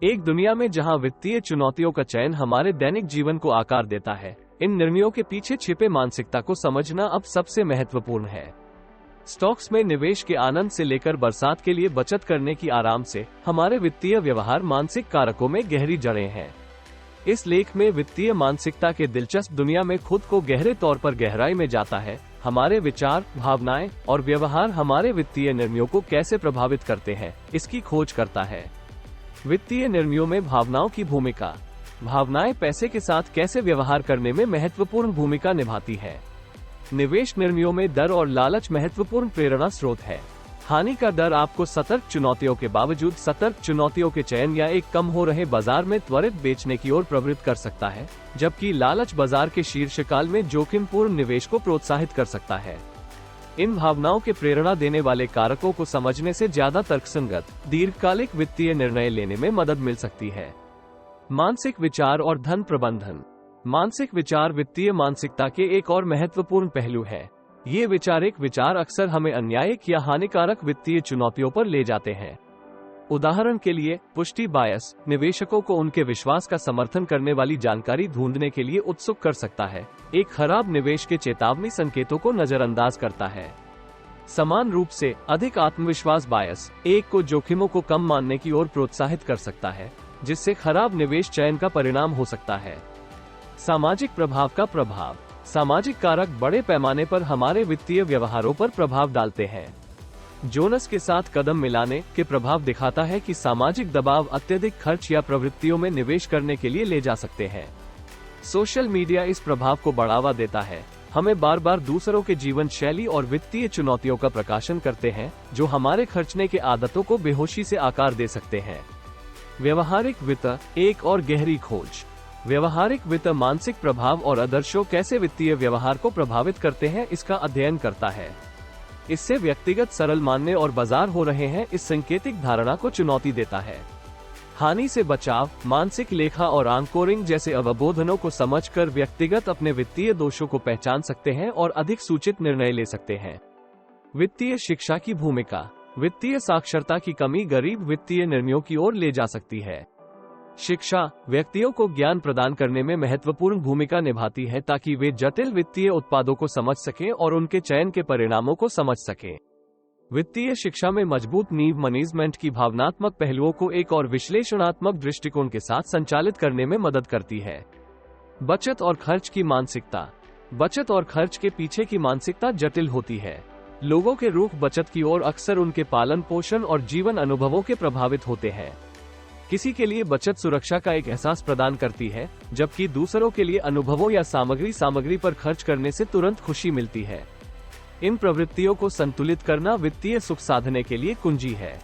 एक दुनिया में जहां वित्तीय चुनौतियों का चयन हमारे दैनिक जीवन को आकार देता है, इन निर्णयों के पीछे छिपे मानसिकता को समझना अब सबसे महत्वपूर्ण है। स्टॉक्स में निवेश के आनंद से लेकर बरसात के लिए बचत करने की आराम से हमारे वित्तीय व्यवहार मानसिक कारकों में गहरी जड़ें हैं। इस लेख में वित्तीय मानसिकता के दिलचस्प दुनिया में खुद को गहरे तौर पर गहराई में जाता है। हमारे विचार, भावनाएं और व्यवहार हमारे वित्तीय निर्णयों को कैसे प्रभावित करते हैं, इसकी खोज करता है। वित्तीय निर्णयों में भावनाओं की भूमिका। भावनाएं पैसे के साथ कैसे व्यवहार करने में महत्वपूर्ण भूमिका निभाती है। निवेश निर्णयों में डर और लालच महत्वपूर्ण प्रेरणा स्रोत है। हानि का डर आपको सतर्क चुनौतियों के बावजूद सतर्क चुनौतियों के चयन या एक कम हो रहे बाजार में त्वरित बेचने की ओर प्रवृत्त कर सकता है, जबकि लालच बाजार के शीर्षकाल में जोखिमपूर्ण निवेश को प्रोत्साहित कर सकता है। इन भावनाओं के प्रेरणा देने वाले कारकों को समझने से ज्यादा तर्कसंगत, दीर्घकालिक वित्तीय निर्णय लेने में मदद मिल सकती है। मानसिक विचार और धन प्रबंधन। मानसिक विचार वित्तीय मानसिकता के एक और महत्वपूर्ण पहलू है। ये वैचारिक विचार अक्सर हमें अन्यायिक या हानिकारक वित्तीय चुनौतियों पर ले जाते हैं। उदाहरण के लिए, पुष्टि बायस निवेशकों को उनके विश्वास का समर्थन करने वाली जानकारी ढूंढने के लिए उत्सुक कर सकता है। एक खराब निवेश के चेतावनी संकेतों को नजरअंदाज करता है। समान रूप से, अधिक आत्मविश्वास बायस एक को जोखिमों को कम मानने की ओर प्रोत्साहित कर सकता है, जिससे खराब निवेश चयन का परिणाम हो सकता है। सामाजिक प्रभाव का प्रभाव। सामाजिक कारक बड़े पैमाने पर हमारे वित्तीय व्यवहारों पर प्रभाव डालते हैं। जोनस के साथ कदम मिलाने के प्रभाव दिखाता है कि सामाजिक दबाव अत्यधिक खर्च या प्रवृत्तियों में निवेश करने के लिए ले जा सकते हैं। सोशल मीडिया इस प्रभाव को बढ़ावा देता है। हमें बार बार दूसरों के जीवन शैली और वित्तीय चुनौतियों का प्रकाशन करते हैं, जो हमारे खर्चने के आदतों को बेहोशी से आकार दे सकते हैं। व्यवहारिक वित्त एक और गहरी खोज। व्यवहारिक वित्त मानसिक प्रभाव और आदर्शों कैसे वित्तीय व्यवहार को प्रभावित करते हैं, इसका अध्ययन करता है। इससे व्यक्तिगत सरल मानने और बाजार हो रहे हैं इस सांकेतिक धारणा को चुनौती देता है। हानि से बचाव। मानसिक लेखा और आंकोरिंग जैसे अवबोधनों को समझकर व्यक्तिगत अपने वित्तीय दोषों को पहचान सकते हैं और अधिक सूचित निर्णय ले सकते हैं। वित्तीय शिक्षा की भूमिका। वित्तीय साक्षरता की कमी गरीब वित्तीय निर्णयों की ओर ले जा सकती है। शिक्षा व्यक्तियों को ज्ञान प्रदान करने में महत्वपूर्ण भूमिका निभाती है, ताकि वे जटिल वित्तीय उत्पादों को समझ सकें और उनके चयन के परिणामों को समझ सकें। वित्तीय शिक्षा में मजबूत नींव मैनेजमेंट की भावनात्मक पहलुओं को एक और विश्लेषणात्मक दृष्टिकोण के साथ संचालित करने में मदद करती है। बचत और खर्च की मानसिकता। बचत और खर्च के पीछे की मानसिकता जटिल होती है। लोगों के रुख बचत की ओर अक्सर उनके पालन पोषण और जीवन अनुभवों के प्रभावित होते हैं। किसी के लिए बचत सुरक्षा का एक एहसास प्रदान करती है, जबकि दूसरों के लिए अनुभवों या सामग्री पर खर्च करने से तुरंत खुशी मिलती है। इन प्रवृत्तियों को संतुलित करना वित्तीय सुख साधने के लिए कुंजी है।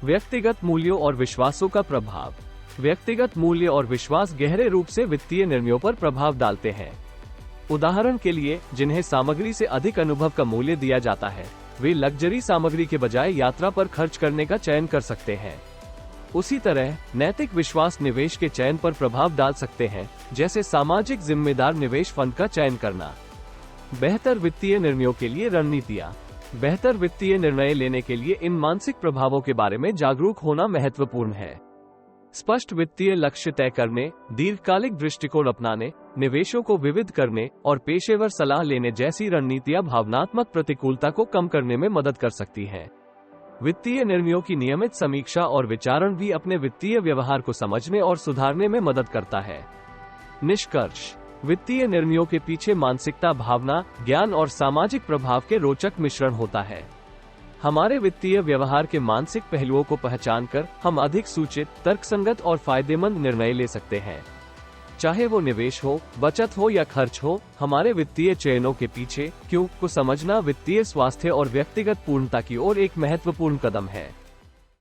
व्यक्तिगत मूल्यों और विश्वासों का प्रभाव। व्यक्तिगत मूल्य और विश्वास गहरे रूप से वित्तीय निर्णयों पर प्रभाव डालते हैं। उदाहरण के लिए, जिन्हें सामग्री से अधिक अनुभव का मूल्य दिया जाता है, वे लग्जरी सामग्री के बजाय यात्रा पर खर्च करने का चयन कर सकते हैं। उसी तरह नैतिक विश्वास निवेश के चयन पर प्रभाव डाल सकते हैं, जैसे सामाजिक जिम्मेदार निवेश फंड का चयन करना। बेहतर वित्तीय निर्णयों के लिए रणनीतियां। बेहतर वित्तीय निर्णय लेने के लिए इन मानसिक प्रभावों के बारे में जागरूक होना महत्वपूर्ण है। स्पष्ट वित्तीय लक्ष्य तय करने, दीर्घकालिक दृष्टिकोण अपनाने, निवेशों को विविध करने और पेशेवर सलाह लेने जैसी रणनीतियां भावनात्मक प्रतिकूलता को कम करने में मदद कर सकती हैं। वित्तीय निर्णयों की नियमित समीक्षा और विचारण भी अपने वित्तीय व्यवहार को समझने और सुधारने में मदद करता है। निष्कर्ष। वित्तीय निर्णयों के पीछे मानसिकता, भावना, ज्ञान और सामाजिक प्रभाव के रोचक मिश्रण होता है। हमारे वित्तीय व्यवहार के मानसिक पहलुओं को पहचानकर हम अधिक सूचित, तर्कसंगत और फायदेमंद निर्णय ले सकते हैं। चाहे वो निवेश हो, बचत हो या खर्च हो, हमारे वित्तीय चयनों के पीछे क्यों को समझना वित्तीय स्वास्थ्य और व्यक्तिगत पूर्णता की ओर एक महत्वपूर्ण कदम है।